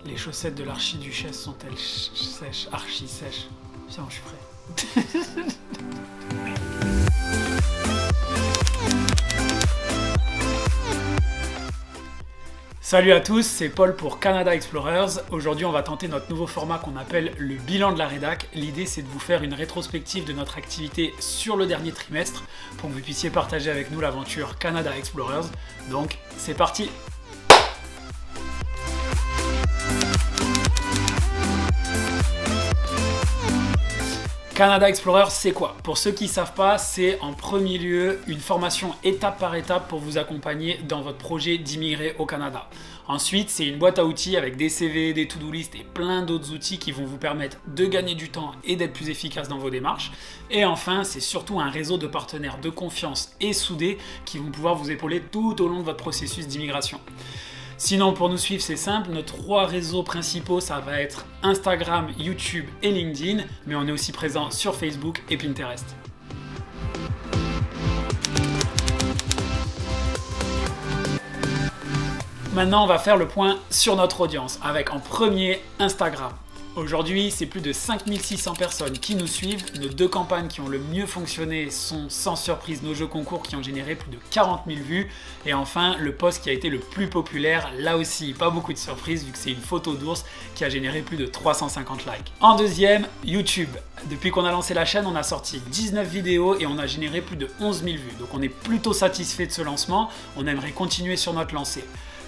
Les chaussettes de l'archiduchesse sont-elles sèches, archi sèches? Tiens, je suis prêt. Salut à tous, c'est Paul pour Canada Explorers. Aujourd'hui, on va tenter notre nouveau format qu'on appelle le bilan de la rédac. L'idée, c'est de vous faire une rétrospective de notre activité sur le dernier trimestre pour que vous puissiez partager avec nous l'aventure Canada Explorers. Donc, c'est parti! Canada Explorer, c'est quoi? Pour ceux qui ne savent pas, c'est en premier lieu une formation étape par étape pour vous accompagner dans votre projet d'immigrer au Canada. Ensuite, c'est une boîte à outils avec des CV, des to-do list et plein d'autres outils qui vont vous permettre de gagner du temps et d'être plus efficace dans vos démarches. Et enfin, c'est surtout un réseau de partenaires de confiance et soudés qui vont pouvoir vous épauler tout au long de votre processus d'immigration. Sinon, pour nous suivre, c'est simple, nos 3 réseaux principaux, ça va être Instagram, YouTube et LinkedIn, mais on est aussi présent sur Facebook et Pinterest. Maintenant, on va faire le point sur notre audience, avec en premier Instagram. Aujourd'hui, c'est plus de 5600 personnes qui nous suivent. Nos 2 campagnes qui ont le mieux fonctionné sont sans surprise nos jeux concours qui ont généré plus de 40 000 vues. Et enfin, le post qui a été le plus populaire, là aussi, pas beaucoup de surprises vu que c'est une photo d'ours qui a généré plus de 350 likes. En deuxième, YouTube. Depuis qu'on a lancé la chaîne, on a sorti 19 vidéos et on a généré plus de 11 000 vues. Donc on est plutôt satisfait de ce lancement. On aimerait continuer sur notre lancée.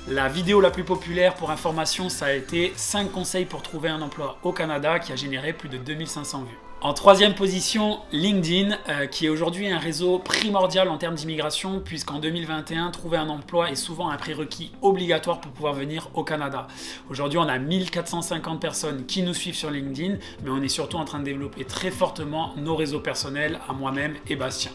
La vidéo la plus populaire pour information, ça a été 5 conseils pour trouver un emploi au Canada qui a généré plus de 2500 vues. En troisième position, LinkedIn, qui est aujourd'hui un réseau primordial en termes d'immigration puisqu'en 2021, trouver un emploi est souvent un prérequis obligatoire pour pouvoir venir au Canada. Aujourd'hui, on a 1450 personnes qui nous suivent sur LinkedIn, mais on est surtout en train de développer très fortement nos réseaux personnels à moi-même et Bastien.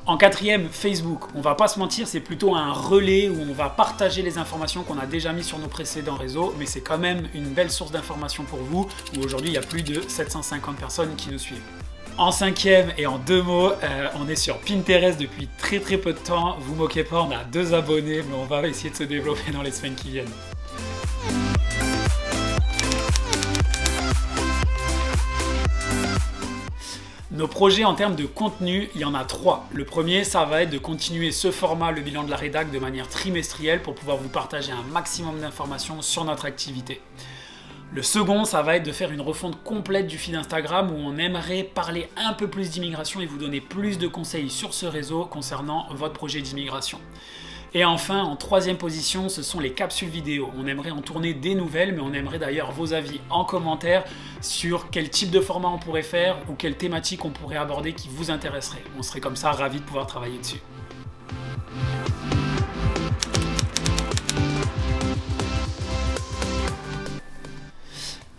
En quatrième, Facebook. On va pas se mentir, c'est plutôt un relais où on va partager les informations qu'on a déjà mis sur nos précédents réseaux, mais c'est quand même une belle source d'informations pour vous, où aujourd'hui il y a plus de 750 personnes qui nous suivent. En cinquième et en 2 mots, on est sur Pinterest depuis très peu de temps. Vous moquez pas, on a 2 abonnés, mais on va essayer de se développer dans les semaines qui viennent. Nos projets en termes de contenu, il y en a 3. Le premier, ça va être de continuer ce format, le bilan de la rédac, de manière trimestrielle pour pouvoir vous partager un maximum d'informations sur notre activité. Le second, ça va être de faire une refonte complète du feed Instagram où on aimerait parler un peu plus d'immigration et vous donner plus de conseils sur ce réseau concernant votre projet d'immigration. Et enfin, en 3e position, ce sont les capsules vidéo. On aimerait en tourner des nouvelles, mais on aimerait d'ailleurs vos avis en commentaire sur quel type de format on pourrait faire ou quelle thématique on pourrait aborder qui vous intéresserait. On serait comme ça ravis de pouvoir travailler dessus.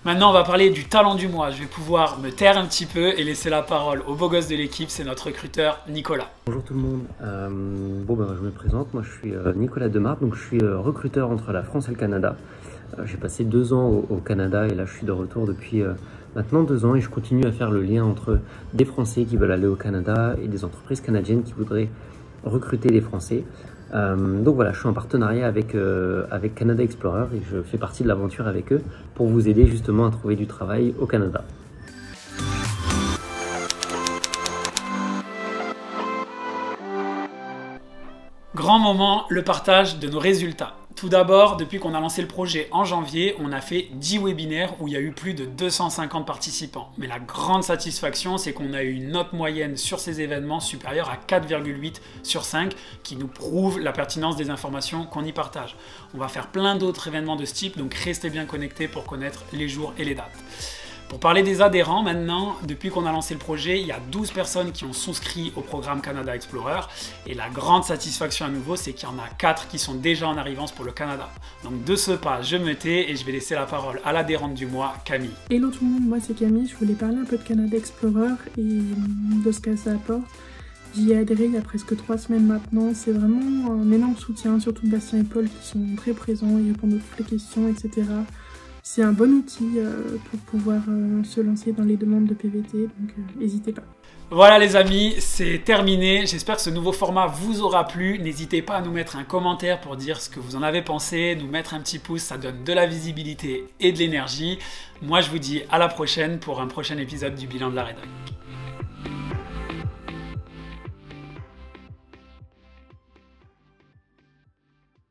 Maintenant, on va parler du talent du mois. Je vais pouvoir me taire un petit peu et laisser la parole au beau gosse de l'équipe, c'est notre recruteur Nicolas. Bonjour tout le monde. Je me présente. Moi, je suis Nicolas Demarthe, donc je suis recruteur entre la France et le Canada. J'ai passé 2 ans au Canada et là, je suis de retour depuis maintenant 2 ans et je continue à faire le lien entre des Français qui veulent aller au Canada et des entreprises canadiennes qui voudraient recruter des Français. Donc voilà, je suis en partenariat avec Canada Explorer et je fais partie de l'aventure avec eux pour vous aider justement à trouver du travail au Canada. Grand moment, le partage de nos résultats. Tout d'abord, depuis qu'on a lancé le projet en janvier, on a fait 10 webinaires où il y a eu plus de 250 participants. Mais la grande satisfaction, c'est qu'on a eu une note moyenne sur ces événements supérieure à 4,8 sur 5 qui nous prouve la pertinence des informations qu'on y partage. On va faire plein d'autres événements de ce type, donc restez bien connectés pour connaître les jours et les dates. Pour parler des adhérents maintenant, depuis qu'on a lancé le projet, il y a 12 personnes qui ont souscrit au programme Canada Explorer et la grande satisfaction à nouveau, c'est qu'il y en a 4 qui sont déjà en arrivance pour le Canada. Donc de ce pas, je me tais et je vais laisser la parole à l'adhérente du mois, Camille. Hello tout le monde, moi c'est Camille, je voulais parler un peu de Canada Explorer et de ce que ça apporte. J'y ai adhéré il y a presque 3 semaines maintenant, c'est vraiment un énorme soutien, surtout de Bastien et Paul qui sont très présents, ils répondent à toutes les questions, etc. c'est un bon outil pour pouvoir se lancer dans les demandes de PVT, donc n'hésitez pas. Voilà les amis, c'est terminé. J'espère que ce nouveau format vous aura plu. N'hésitez pas à nous mettre un commentaire pour dire ce que vous en avez pensé, nous mettre un petit pouce, ça donne de la visibilité et de l'énergie. Moi je vous dis à la prochaine pour un prochain épisode du bilan de la rédac.